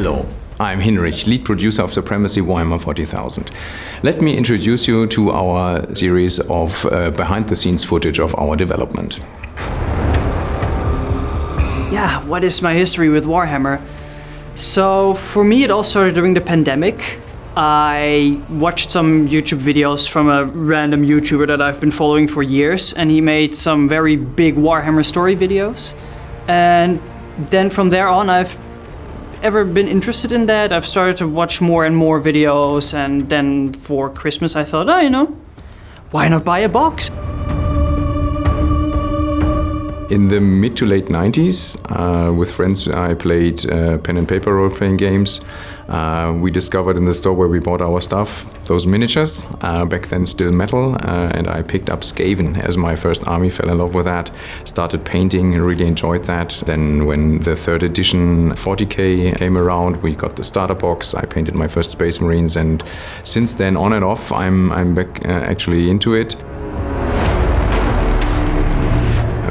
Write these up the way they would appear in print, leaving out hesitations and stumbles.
Hello, I'm Hinrich, lead producer of Supremacy Warhammer 40,000. Let me introduce you to our series of behind-the-scenes footage of our development. Yeah, what is my history with Warhammer? So for me it all started during the pandemic. I watched some YouTube videos from a random YouTuber that I've been following for years, and he made some very big Warhammer story videos. And then from there on I've ever been interested in that. I've started to watch more and more videos, and then for Christmas I thought, why not buy a box? In the mid to late 90s, with friends, I played pen and paper role-playing games. We discovered in the store where we bought our stuff those miniatures, back then still metal, and I picked up Skaven as my first army, fell in love with that, started painting and really enjoyed that. Then when the third edition 40k came around, we got the starter box, I painted my first Space Marines, and since then on and off I'm back actually into it.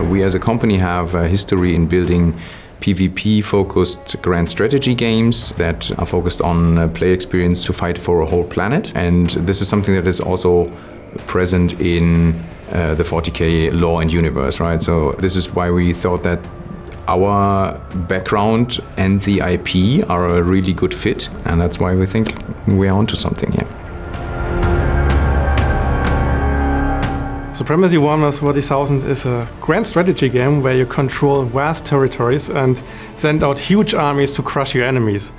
We as a company have a history in building PvP-focused grand strategy games that are focused on play experience to fight for a whole planet. And this is something that is also present in the 40k lore and universe, right? So this is why we thought that our background and the IP are a really good fit. And that's why we think we're onto something here. Supremacy Warhammer 40,000 is a grand strategy game where you control vast territories and send out huge armies to crush your enemies.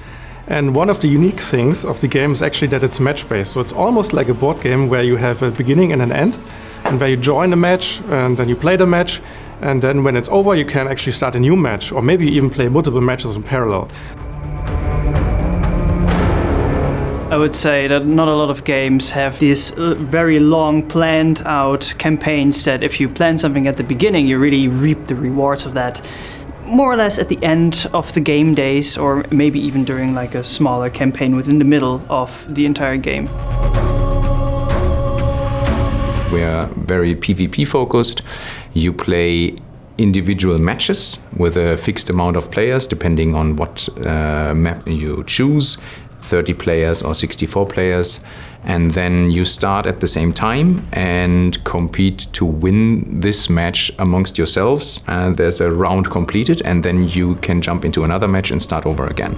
And one of the unique things of the game is actually that it's match-based. So it's almost like a board game where you have a beginning and an end, and where you join a match and then you play the match, and then when it's over you can actually start a new match, or maybe even play multiple matches in parallel. I would say that not a lot of games have these very long planned out campaigns that if you plan something at the beginning, you really reap the rewards of that more or less at the end of the game days, or maybe even during like a smaller campaign within the middle of the entire game. We are very PvP focused. You play individual matches with a fixed amount of players depending on what map you choose. 30 players or 64 players, and then you start at the same time and compete to win this match amongst yourselves, and there's a round completed, and then you can jump into another match and start over again.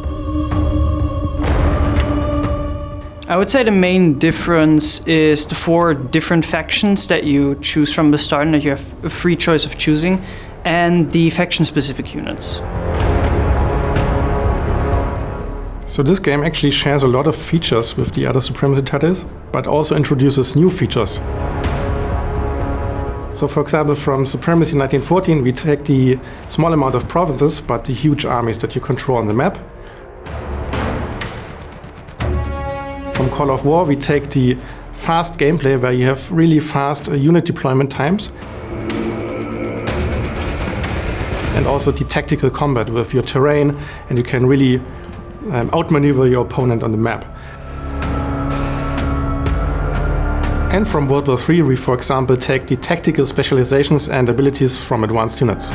I would say the main difference is the 4 different factions that you choose from the start and that you have a free choice of choosing, and the faction-specific units. So this game actually shares a lot of features with the other Supremacy titles, but also introduces new features. So for example, from Supremacy 1914 we take the small amount of provinces, but the huge armies that you control on the map. From Call of War we take the fast gameplay where you have really fast unit deployment times. And also the tactical combat with your terrain, and you can really outmaneuver your opponent on the map. And from World War III we, for example, take the tactical specializations and abilities from advanced units.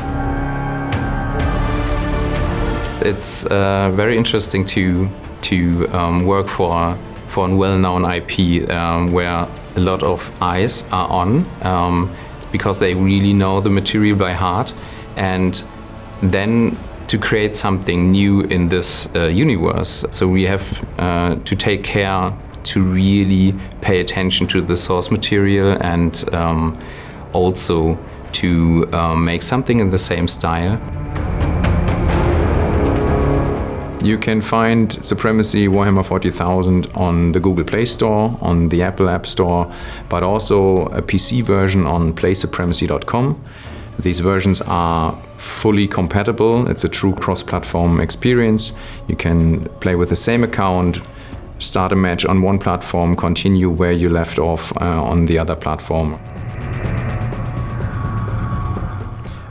It's very interesting to work for a well-known IP where a lot of eyes are on because they really know the material by heart, and then to create something new in this universe. So we have to take care to really pay attention to the source material, and also to make something in the same style. You can find Supremacy Warhammer 40,000 on the Google Play Store, on the Apple App Store, but also a PC version on playsupremacy.com. These versions are fully compatible. It's a true cross-platform experience. You can play with the same account, start a match on one platform, continue where you left off on the other platform.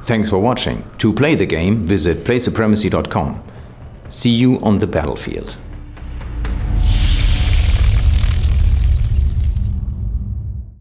Thanks for watching. To play the game, visit playsupremacy.com. See you on the battlefield.